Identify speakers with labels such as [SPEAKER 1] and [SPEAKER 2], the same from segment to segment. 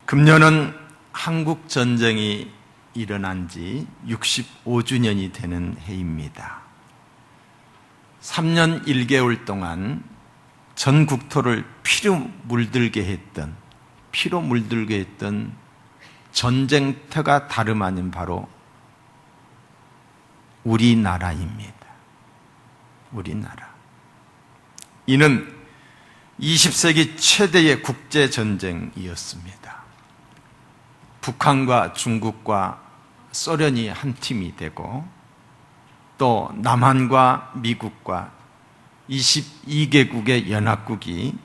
[SPEAKER 1] 금년은 한국 전쟁이 일어난 지 65주년이 되는 해입니다. 3년 1개월 동안 전 국토를 피로 물들게 했던 전쟁터가 다름 아닌 바로 우리나라입니다. 우리나라. 이는 20세기 최대의 국제전쟁이었습니다. 북한과 중국과 소련이 한 팀이 되고 또 남한과 미국과 22개국의 연합국이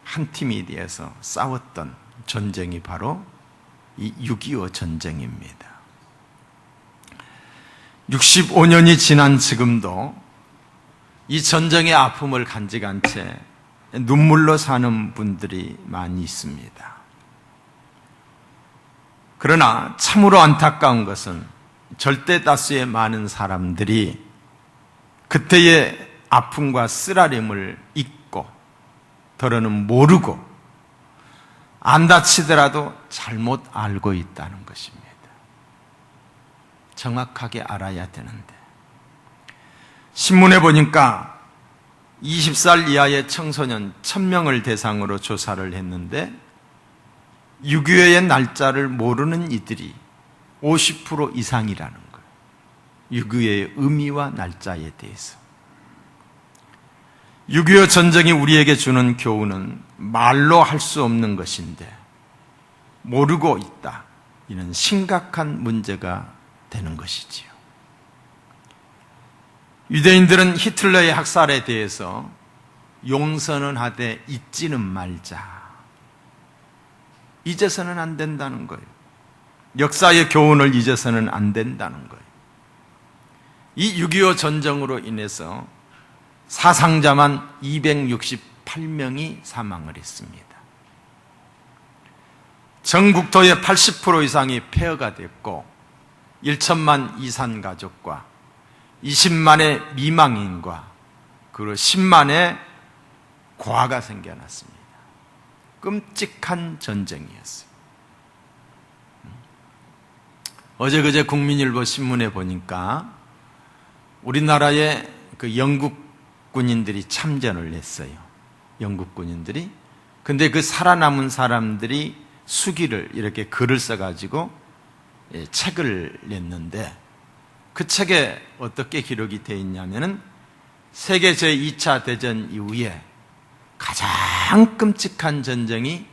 [SPEAKER 1] 한 팀이 되어서 싸웠던 전쟁이 바로 이 6.25 전쟁입니다. 65년이 지난 지금도 이 전쟁의 아픔을 간직한 채 눈물로 사는 분들이 많이 있습니다. 그러나 참으로 안타까운 것은 절대 다수의 많은 사람들이 그때의 아픔과 쓰라림을 잊고 더러는 모르고 안다 치더라도 잘못 알고 있다는 것입니다. 정확하게 알아야 되는데 신문에 보니까 20살 이하의 청소년 1000명을 대상으로 조사를 했는데 6.25의 날짜를 모르는 이들이 50% 이상이라는 거예요. 6.25의 의미와 날짜에 대해서. 6.25 전쟁이 우리에게 주는 교훈은 말로 할 수 없는 것인데 모르고 있다. 이는 심각한 문제가 되는 것이지요. 유대인들은 히틀러의 학살에 대해서 용서는 하되 잊지는 말자. 잊어서는 안 된다는 거예요. 역사의 교훈을 잊어서는 안 된다는 거예요. 이 6.25 전쟁으로 인해서 사상자만 268명이 사망을 했습니다. 전 국토의 80% 이상이 폐허가 됐고 1천만 이산 가족과 20만의 미망인과 그리고 10만의 고아가 생겨났습니다. 끔찍한 전쟁이었어요. 어제 그제 국민일보 신문에 보니까 우리나라의 그 영국 군인들이 참전을 했어요. 영국 군인들이. 근데 그 살아남은 사람들이 수기를 이렇게 글을 써가지고 책을 냈는데 그 책에 어떻게 기록이 되어 있냐면은 세계 제2차 대전 이후에 가장 끔찍한 전쟁이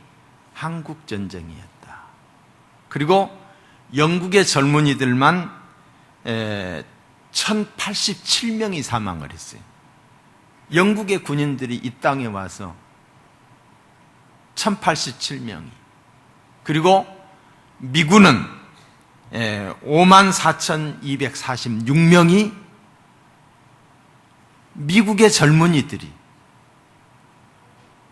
[SPEAKER 1] 한국 전쟁이었다. 그리고 영국의 젊은이들만 1087명이 사망을 했어요. 영국의 군인들이 이 땅에 와서 1087명이. 그리고 미군은 54,246명이 미국의 젊은이들이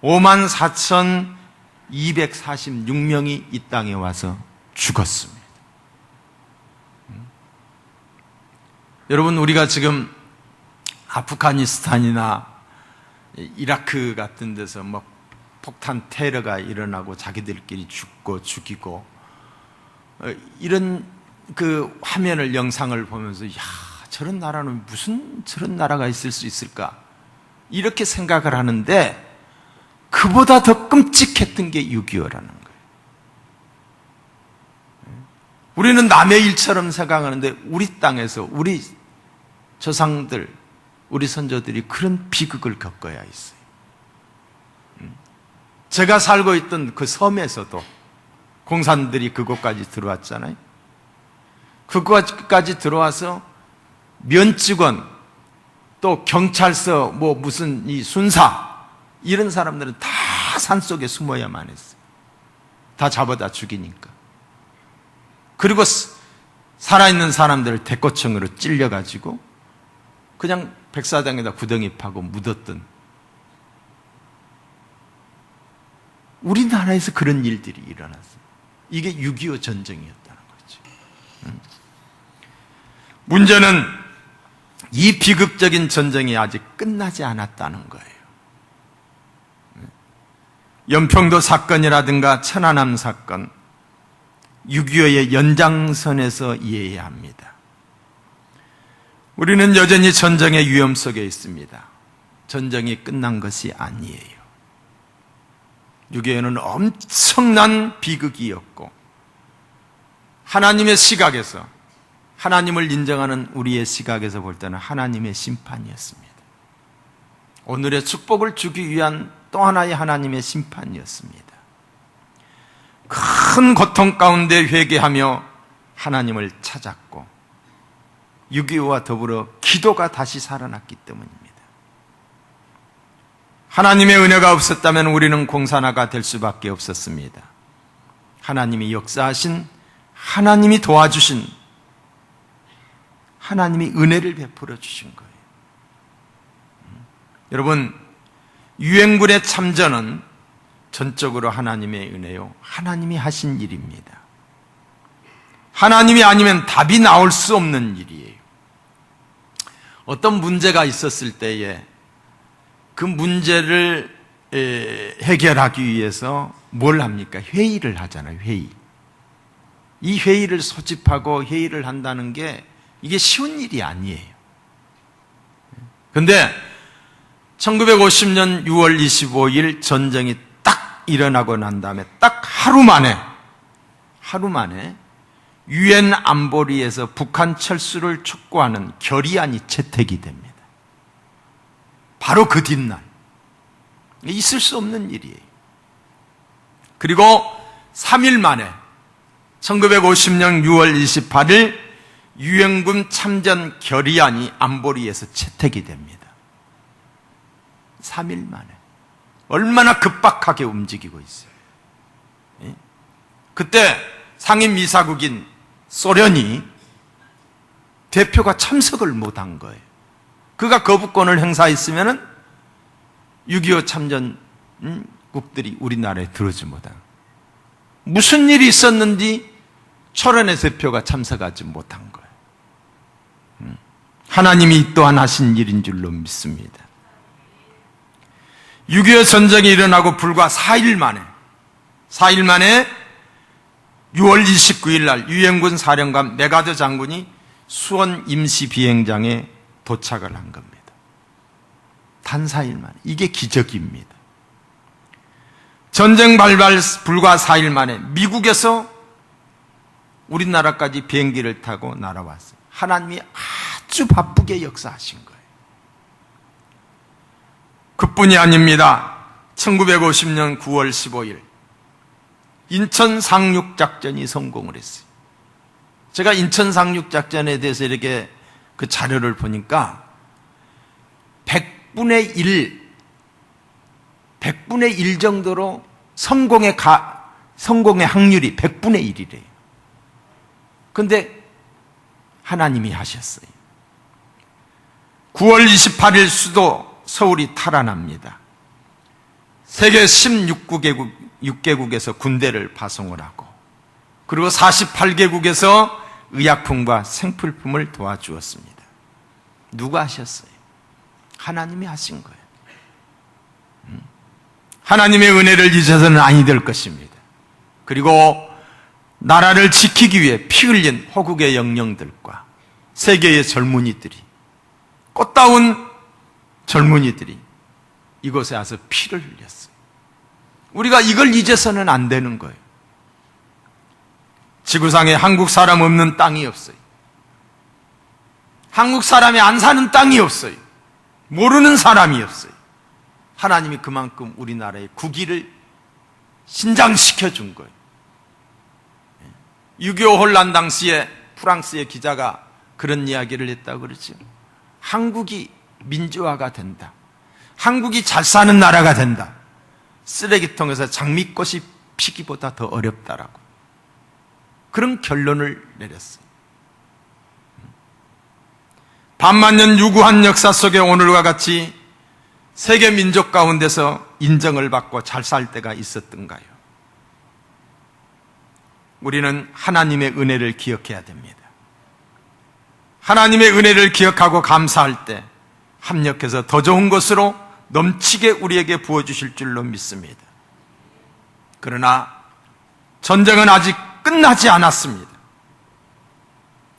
[SPEAKER 1] 54,246명이 이 땅에 와서 죽었습니다. 여러분, 우리가 지금 아프가니스탄이나 이라크 같은 데서 막 폭탄 테러가 일어나고 자기들끼리 죽고 죽이고 이런 그 화면을 영상을 보면서 야, 저런 나라는 무슨 저런 나라가 있을 수 있을까 이렇게 생각을 하는데 그보다 더 끔찍했던 게 6.25라는 거예요. 우리는 남의 일처럼 생각하는데 우리 땅에서 우리 조상들, 우리 선조들이 그런 비극을 겪어야 있어요. 제가 살고 있던 그 섬에서도 공산들이 그곳까지 들어왔잖아요. 그곳까지 들어와서 면직원, 또 경찰서, 뭐 무슨 이 순사 이런 사람들은 다 산속에 숨어야만 했어요. 다 잡아다 죽이니까. 그리고 살아있는 사람들을 대포총으로 찔려가지고 그냥 백사장에다 구덩이 파고 묻었던 우리나라에서 그런 일들이 일어났어요. 이게 6.25 전쟁이었다는 거죠. 문제는 이 비극적인 전쟁이 아직 끝나지 않았다는 거예요. 연평도 사건이라든가 천안함 사건, 6.25의 연장선에서 이해해야 합니다. 우리는 여전히 전쟁의 위험 속에 있습니다. 전쟁이 끝난 것이 아니에요. 6.25는 엄청난 비극이었고 하나님의 시각에서, 하나님을 인정하는 우리의 시각에서 볼 때는 하나님의 심판이었습니다. 오늘의 축복을 주기 위한 또 하나의 하나님의 심판이었습니다. 큰 고통 가운데 회개하며 하나님을 찾았고 6.25와 더불어 기도가 다시 살아났기 때문입니다. 하나님의 은혜가 없었다면 우리는 공산화가 될 수밖에 없었습니다. 하나님이 역사하신, 하나님이 도와주신, 하나님이 은혜를 베풀어 주신 거예요. 여러분, 유엔군의 참전은 전적으로 하나님의 은혜요, 하나님이 하신 일입니다. 하나님이 아니면 답이 나올 수 없는 일이에요. 어떤 문제가 있었을 때에 그 문제를 해결하기 위해서 뭘 합니까? 회의를 하잖아요. 회의. 이 회의를 소집하고 회의를 한다는 게 이게 쉬운 일이 아니에요. 그런데 1950년 6월 25일 전쟁이 딱 일어나고 난 다음에 딱 하루 만에 유엔 안보리에서 북한 철수를 촉구하는 결의안이 채택이 됩니다. 바로 그 뒷날. 있을 수 없는 일이에요. 그리고 3일 만에 1950년 6월 28일 유엔군 참전 결의안이 안보리에서 채택이 됩니다. 3일 만에. 얼마나 급박하게 움직이고 있어요. 그때 상임이사국인 소련이 대표가 참석을 못한 거예요. 그가 거부권을 행사했으면 6.25 참전국들이 우리나라에 들어오지 못한, 무슨 일이 있었는지 소련의 대표가 참석하지 못한 거예요. 하나님이 또한 하신 일인 줄로 믿습니다. 6.25 전쟁이 일어나고 불과 4일 만에 6월 29일 날 유엔군 사령관 메가더 장군이 수원 임시 비행장에 도착을 한 겁니다. 단 4일 만에. 이게 기적입니다. 전쟁 발발 불과 4일 만에 미국에서 우리나라까지 비행기를 타고 날아왔어요. 하나님이 아주 바쁘게 역사하신 거예요. 그뿐이 아닙니다. 1950년 9월 15일 인천 상륙작전이 성공을 했어요. 제가 인천 상륙작전에 대해서 이렇게 그 자료를 보니까 100분의 1 정도로 성공의 확률이 100분의 1이래요. 그런데 하나님이 하셨어요. 9월 28일 수도 서울이 탈환합니다. 세계 16개국에서 군대를 파송을 하고, 그리고 48개국에서 의약품과 생필품을 도와주었습니다. 누가 하셨어요? 하나님이 하신 거예요. 하나님의 은혜를 잊어서는 아니 될 것입니다. 그리고 나라를 지키기 위해 피 흘린 호국의 영령들과 세계의 젊은이들이, 꽃다운 젊은이들이 이곳에 와서 피를 흘렸어요. 우리가 이걸 잊어서는 안 되는 거예요. 지구상에 한국 사람 없는 땅이 없어요. 한국 사람이 안 사는 땅이 없어요. 모르는 사람이 없어요. 하나님이 그만큼 우리나라의 국위를 신장시켜 준 거예요. 6.25 혼란 당시에 프랑스의 기자가 그런 이야기를 했다고 그러죠. 한국이 민주화가 된다. 한국이 잘 사는 나라가 된다. 쓰레기통에서 장미꽃이 피기보다 더 어렵다라고. 그런 결론을 내렸어요. 반만년 유구한 역사 속에 오늘과 같이 세계 민족 가운데서 인정을 받고 잘 살 때가 있었던가요? 우리는 하나님의 은혜를 기억해야 됩니다. 하나님의 은혜를 기억하고 감사할 때 합력해서 더 좋은 것으로 넘치게 우리에게 부어주실 줄로 믿습니다. 그러나 전쟁은 아직 끝나지 않았습니다.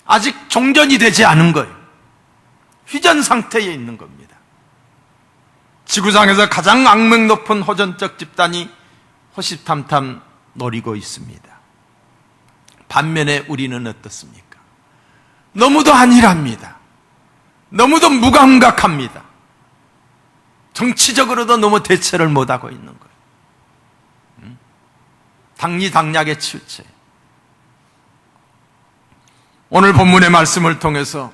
[SPEAKER 1] 아직 종전이 되지 않은 거예요. 휴전 상태에 있는 겁니다. 지구상에서 가장 악명 높은 호전적 집단이 호시탐탐 노리고 있습니다. 반면에 우리는 어떻습니까? 너무도 안일합니다. 너무도 무감각합니다. 정치적으로도 너무 대처를 못하고 있는 거예요. 당리당략에 치우쳐. 오늘 본문의 말씀을 통해서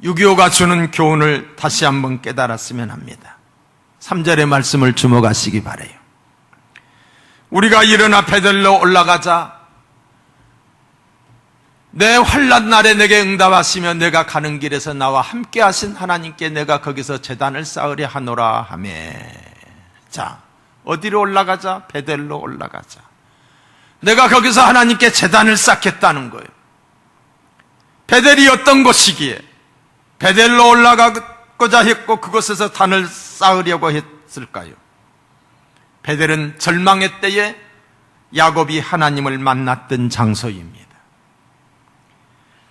[SPEAKER 1] 6.25가 주는 교훈을 다시 한번 깨달았으면 합니다. 3절의 말씀을 주목하시기 바라요. 우리가 일어나 베델로 올라가자 내 환난 날에 내게 응답하시며 내가 가는 길에서 나와 함께 하신 하나님께 내가 거기서 제단을 쌓으려 하노라 하며. 자, 어디로 올라가자? 베델로 올라가자. 내가 거기서 하나님께 제단을 쌓겠다는 거예요. 베델이 어떤 곳이기에 베델로 올라가고자 했고 그곳에서 단을 쌓으려고 했을까요? 베델은 절망의 때에 야곱이 하나님을 만났던 장소입니다.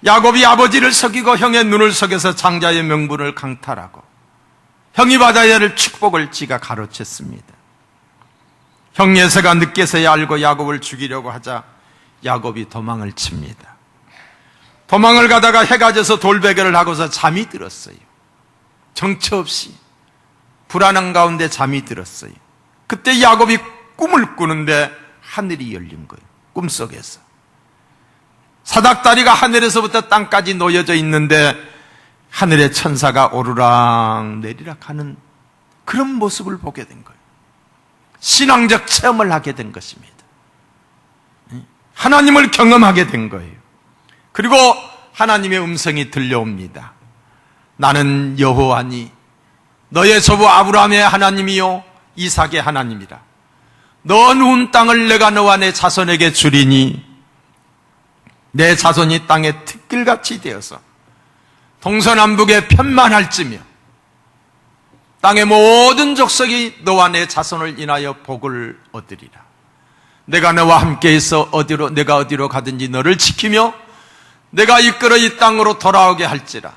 [SPEAKER 1] 야곱이 아버지를 속이고 형의 눈을 속여서 장자의 명분을 강탈하고 형이 받아야 할 축복을 지가 가로챘습니다. 형 예세가 늦게서야 알고 야곱을 죽이려고 하자 야곱이 도망을 칩니다. 도망을 가다가 해가 져서 돌베개를 하고서 잠이 들었어요. 정처 없이 불안한 가운데 잠이 들었어요. 그때 야곱이 꿈을 꾸는데 하늘이 열린 거예요. 꿈속에서 사닥다리가 하늘에서부터 땅까지 놓여져 있는데 하늘의 천사가 오르락 내리락 하는 그런 모습을 보게 된 거예요. 신앙적 체험을 하게 된 것입니다. 하나님을 경험하게 된 거예요. 그리고 하나님의 음성이 들려옵니다. 나는 여호와니 너의 조부 아브라함의 하나님이요 이삭의 하나님이라. 너 누운 땅을 내가 너와 내 자손에게 주리니 내 자손이 땅에 특길같이 되어서 동서남북에 편만할지며 땅의 모든 족속이 너와 내 자손을 인하여 복을 얻으리라. 내가 너와 함께 있어 내가 어디로 가든지 너를 지키며 내가 이끌어 이 땅으로 돌아오게 할지라.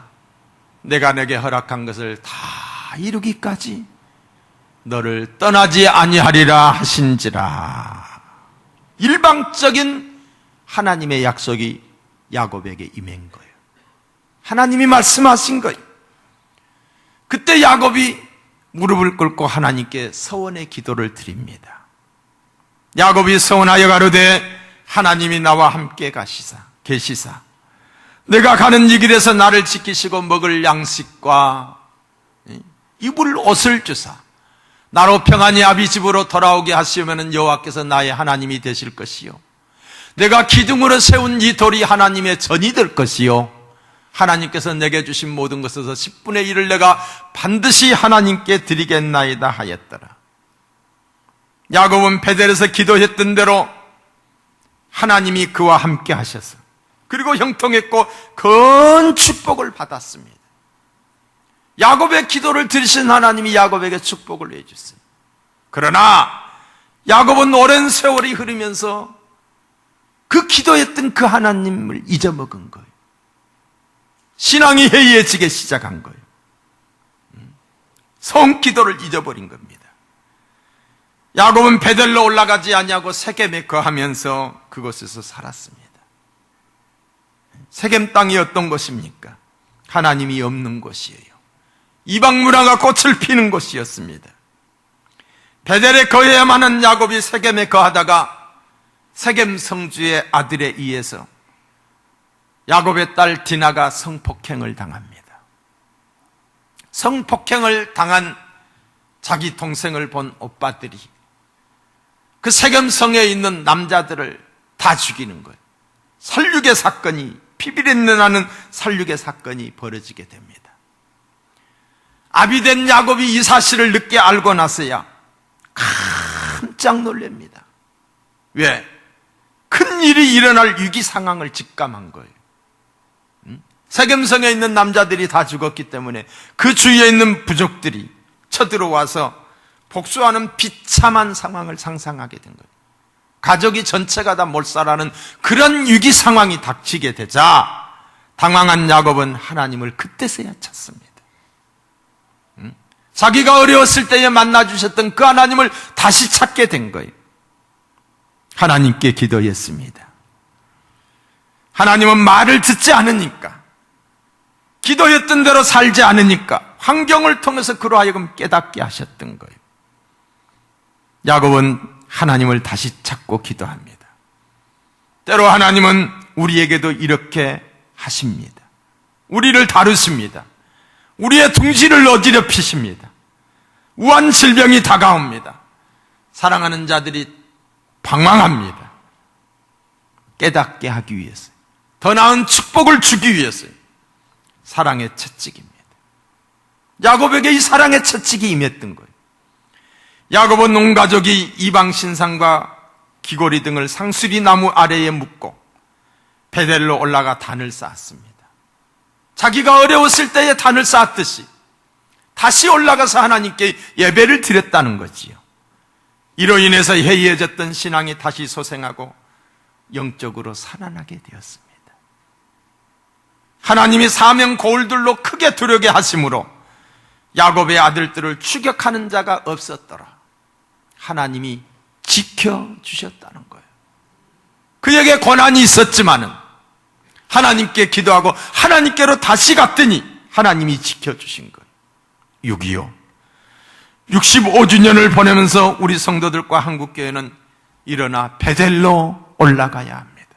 [SPEAKER 1] 내가 내게 허락한 것을 다 이루기까지 너를 떠나지 아니하리라 하신지라. 일방적인 하나님의 약속이 야곱에게 임한 거예요. 하나님이 말씀하신 거예요. 그때 야곱이 무릎을 꿇고 하나님께 서원의 기도를 드립니다. 야곱이 서원하여 가로되 하나님이 나와 함께 계시사 내가 가는 이 길에서 나를 지키시고 먹을 양식과 입을 옷을 주사 나로 평안히 아비 집으로 돌아오게 하시면 여호와께서 나의 하나님이 되실 것이요 내가 기둥으로 세운 이 돌이 하나님의 전이 될 것이요 하나님께서 내게 주신 모든 것에서 10분의 1을 내가 반드시 하나님께 드리겠나이다 하였더라. 야곱은 베델에서 기도했던 대로 하나님이 그와 함께 하셔서 그리고 형통했고 큰 축복을 받았습니다. 야곱의 기도를 들으신 하나님이 야곱에게 축복을 해주세요. 그러나 야곱은 오랜 세월이 흐르면서 그 기도했던 그 하나님을 잊어먹은 거예요. 신앙이 해이해지기 시작한 거예요. 성기도를 잊어버린 겁니다. 야곱은 베델로 올라가지 아니하고 세겜에 거하면서 그곳에서 살았습니다. 세겜 땅이 어떤 곳입니까? 하나님이 없는 곳이에요. 이방 문화가 꽃을 피는 곳이었습니다. 베델에 거해야만 하는 야곱이 세겜에 거하다가 세겜 성주의 아들에 의해서 야곱의 딸 디나가 성폭행을 당합니다. 성폭행을 당한 자기 동생을 본 오빠들이 그 세겜 성에 있는 남자들을 다 죽이는 거예요. 살육의 사건이, 피비린내 나는 살육의 사건이 벌어지게 됩니다. 아비된 야곱이 이 사실을 늦게 알고 나서야 깜짝 놀랍니다. 왜? 큰 일이 일어날 위기 상황을 직감한 거예요. 세겜성에 있는 남자들이 다 죽었기 때문에 그 주위에 있는 부족들이 쳐들어와서 복수하는 비참한 상황을 상상하게 된 거예요. 가족이 전체가 다 몰살하는 그런 위기 상황이 닥치게 되자 당황한 야곱은 하나님을 그때서야 찾습니다. 자기가 어려웠을 때에 만나주셨던 그 하나님을 다시 찾게 된 거예요. 하나님께 기도했습니다. 하나님은 말을 듣지 않으니까, 기도했던 대로 살지 않으니까 환경을 통해서 그로 하여금 깨닫게 하셨던 거예요. 야곱은 하나님을 다시 찾고 기도합니다. 때로 하나님은 우리에게도 이렇게 하십니다. 우리를 다루십니다. 우리의 둥지를 어지럽히십니다. 우한 질병이 다가옵니다. 사랑하는 자들이 방황합니다. 깨닫게 하기 위해서, 더 나은 축복을 주기 위해서 사랑의 채찍입니다. 야곱에게 이 사랑의 채찍이 임했던 거예요. 야곱은 온 가족이 이방 신상과 귀고리 등을 상수리 나무 아래에 묶고 베델로 올라가 단을 쌓았습니다. 자기가 어려웠을 때에 단을 쌓았듯이 다시 올라가서 하나님께 예배를 드렸다는 거지요. 이로 인해서 해이해졌던 신앙이 다시 소생하고 영적으로 살아나게 되었습니다. 하나님이 사명 고울들로 크게 두려게 하심으로 야곱의 아들들을 추격하는 자가 없었더라. 하나님이 지켜주셨다는 거예요. 그에게 고난이 있었지만은 하나님께 기도하고 하나님께로 다시 갔더니 하나님이 지켜주신 거예요. 6.25 65주년을 보내면서 우리 성도들과 한국교회는 일어나 베델로 올라가야 합니다.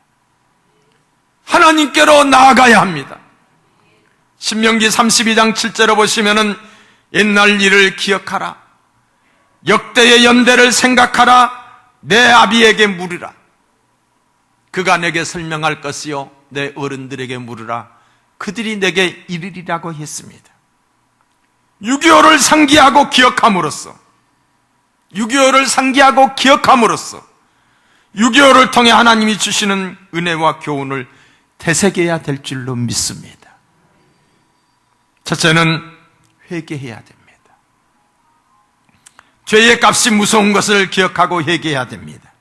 [SPEAKER 1] 하나님께로 나아가야 합니다. 신명기 32장 7절을 보시면은 옛날 일을 기억하라, 역대의 연대를 생각하라, 내 아비에게 물으라, 그가 내게 설명할 것이요 내 어른들에게 물으라, 그들이 내게 이르리라고 했습니다. 6.25를 상기하고 기억함으로써 6.25를 통해 하나님이 주시는 은혜와 교훈을 되새겨야 될 줄로 믿습니다. 첫째는 회개해야 됩니다. 죄의 값이 무서운 것을 기억하고 회개해야 됩니다.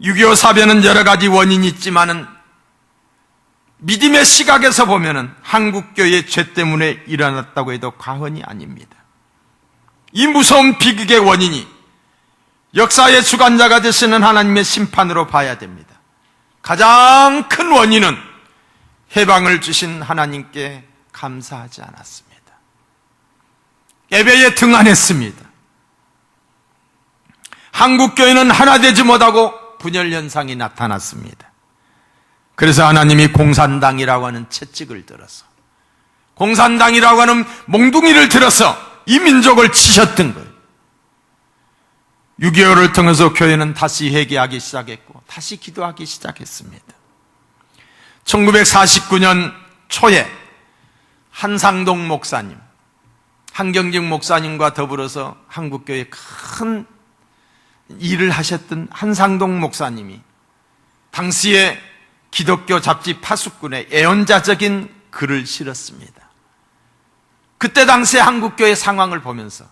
[SPEAKER 1] 6.25 사변은 여러 가지 원인이 있지만은 믿음의 시각에서 보면은 한국교회의 죄 때문에 일어났다고 해도 과언이 아닙니다. 이 무서운 비극의 원인이 역사의 주관자가 되시는 하나님의 심판으로 봐야 됩니다. 가장 큰 원인은 해방을 주신 하나님께 감사하지 않았습니다. 예배에 등한했습니다. 한국교회는 하나 되지 못하고 분열 현상이 나타났습니다. 그래서 하나님이 공산당이라고 하는 채찍을 들어서, 공산당이라고 하는 몽둥이를 들어서 이 민족을 치셨던 거예요. 6.25를 통해서 교회는 다시 회개하기 시작했고 다시 기도하기 시작했습니다. 1949년 초에 한상동 목사님, 한경직 목사님과 더불어서 한국교회에 큰 일을 하셨던 한상동 목사님이 당시에 기독교 잡지 파수꾼에 애언자적인 글을 실었습니다. 그때 당시에 한국교회 상황을 보면서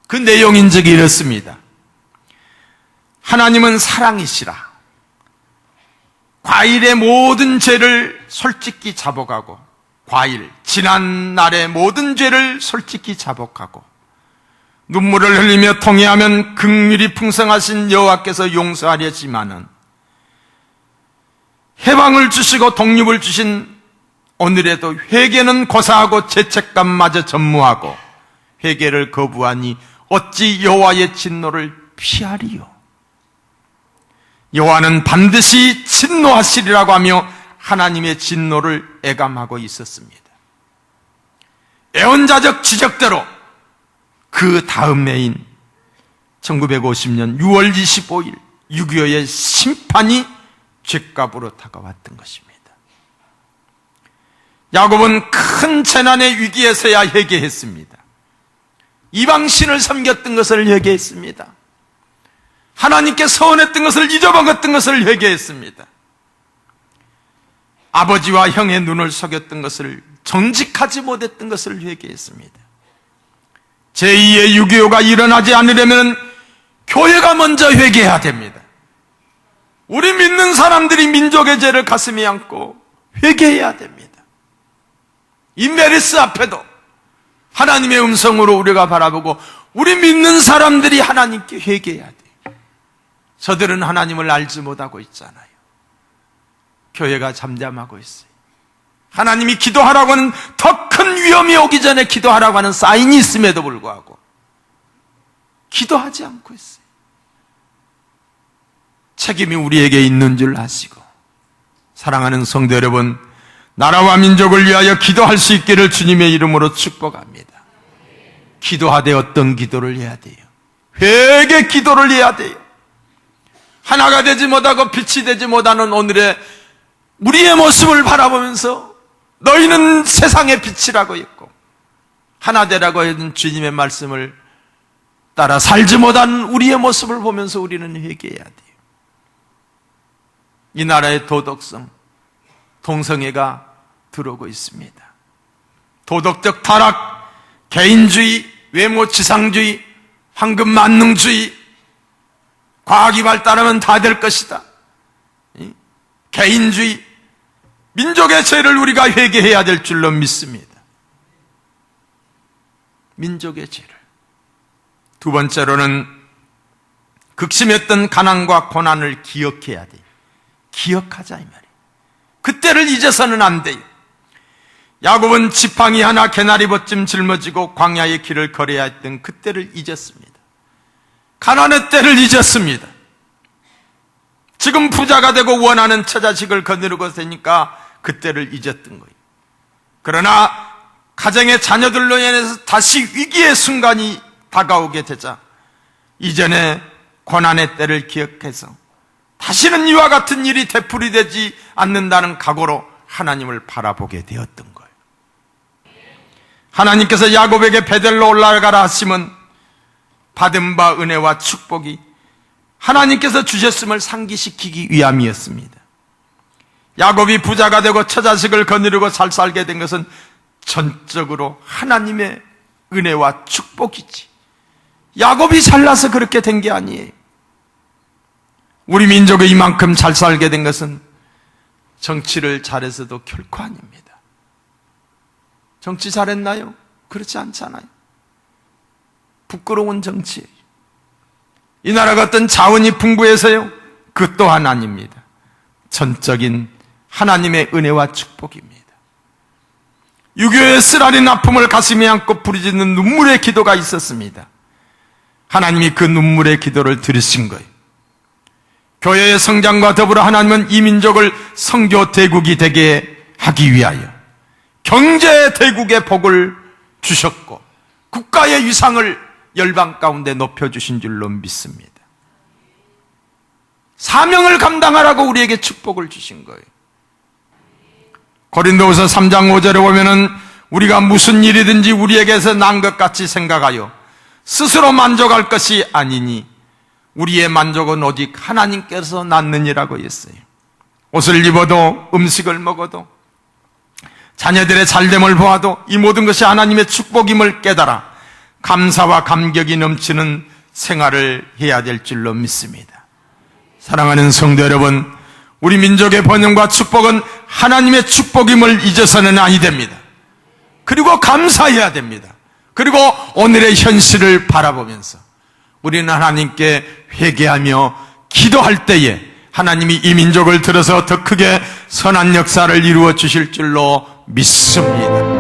[SPEAKER 1] 그 내용인즉이 이렇습니다. 하나님은 사랑이시라. 과일의 모든 죄를 솔직히 자복하고, 지난 날의 모든 죄를 솔직히 자복하고, 눈물을 흘리며 통회하면 긍휼이 풍성하신 여호와께서 용서하려지만은 해방을 주시고 독립을 주신 오늘에도 회개는 고사하고 죄책감마저 전무하고 회개를 거부하니 어찌 여호와의 진노를 피하리요. 여호와는 반드시 진노하시리라고 하며 하나님의 진노를 애감하고 있었습니다. 애언자적 지적대로 그 다음 해인 1950년 6월 25일 6.25의 심판이 죄값으로 다가왔던 것입니다. 야곱은 큰 재난의 위기에서야 회개했습니다. 이방신을 섬겼던 것을 회개했습니다. 하나님께 서운했던 것을, 잊어먹었던 것을 회개했습니다. 아버지와 형의 눈을 속였던 것을, 정직하지 못했던 것을 회개했습니다. 제2의 6.25가 일어나지 않으려면 교회가 먼저 회개해야 됩니다. 우리 믿는 사람들이 민족의 죄를 가슴에 안고 회개해야 됩니다. 이 메리스 앞에도 하나님의 음성으로 우리가 바라보고 우리 믿는 사람들이 하나님께 회개해야 돼요. 저들은 하나님을 알지 못하고 있잖아요. 교회가 잠잠하고 있어요. 하나님이 기도하라고 하는 더 큰 위험이 오기 전에 기도하라고 하는 사인이 있음에도 불구하고 기도하지 않고 있어요. 책임이 우리에게 있는 줄 아시고, 사랑하는 성도 여러분, 나라와 민족을 위하여 기도할 수 있기를 주님의 이름으로 축복합니다. 기도하되 어떤 기도를 해야 돼요? 회개 기도를 해야 돼요. 하나가 되지 못하고 빛이 되지 못하는 오늘의 우리의 모습을 바라보면서 너희는 세상의 빛이라고 했고 하나 되라고 했던 주님의 말씀을 따라 살지 못한 우리의 모습을 보면서 우리는 회개해야 돼요. 이 나라의 도덕성, 동성애가 들어오고 있습니다. 도덕적 타락, 개인주의, 외모지상주의, 황금만능주의, 과학이 발달하면 다 될 것이다. 개인주의, 민족의 죄를 우리가 회개해야 될 줄로 믿습니다. 민족의 죄를. 두 번째로는 극심했던 가난과 고난을 기억해야 돼요. 기억하자 이 말이에요. 그때를 잊어서는 안 돼요. 야곱은 지팡이 하나 개나리 벗쯤 짊어지고 광야의 길을 걸어야 했던 그때를 잊었습니다. 가난의 때를 잊었습니다. 지금 부자가 되고 원하는 처자식을 거느리고 되니까 그때를 잊었던 거예요. 그러나 가정의 자녀들로 인해서 다시 위기의 순간이 다가오게 되자 이전에 고난의 때를 기억해서 다시는 이와 같은 일이 되풀이되지 않는다는 각오로 하나님을 바라보게 되었던 거예요. 하나님께서 야곱에게 베델로 올라가라 하시면 받은 바 은혜와 축복이 하나님께서 주셨음을 상기시키기 위함이었습니다. 야곱이 부자가 되고 처자식을 거느리고 잘 살게 된 것은 전적으로 하나님의 은혜와 축복이지, 야곱이 잘나서 그렇게 된 게 아니에요. 우리 민족이 이만큼 잘 살게 된 것은 정치를 잘해서도 결코 아닙니다. 정치 잘했나요? 그렇지 않잖아요. 부끄러운 정치예요. 이 나라가 어떤 자원이 풍부해서요? 그 또한 아닙니다. 전적인 하나님의 은혜와 축복입니다. 6.25의 쓰라린 아픔을 가슴에 안고 부르짖는 눈물의 기도가 있었습니다. 하나님이 그 눈물의 기도를 들으신 거예요. 교회의 성장과 더불어 하나님은 이 민족을 선교 대국이 되게 하기 위하여 경제 대국의 복을 주셨고 국가의 위상을 열방 가운데 높여주신 줄로 믿습니다. 사명을 감당하라고 우리에게 축복을 주신 거예요. 고린도후서 3장 5절에 보면은 우리가 무슨 일이든지 우리에게서 난 것 같이 생각하여 스스로 만족할 것이 아니니 우리의 만족은 오직 하나님께서 낳느니라고 했어요. 옷을 입어도 음식을 먹어도 자녀들의 잘됨을 보아도 이 모든 것이 하나님의 축복임을 깨달아 감사와 감격이 넘치는 생활을 해야 될 줄로 믿습니다. 사랑하는 성도 여러분, 우리 민족의 번영과 축복은 하나님의 축복임을 잊어서는 아니 됩니다. 그리고 감사해야 됩니다. 그리고 오늘의 현실을 바라보면서 우리는 하나님께 회개하며 기도할 때에 하나님이 이 민족을 들어서 더 크게 선한 역사를 이루어 주실 줄로 믿습니다.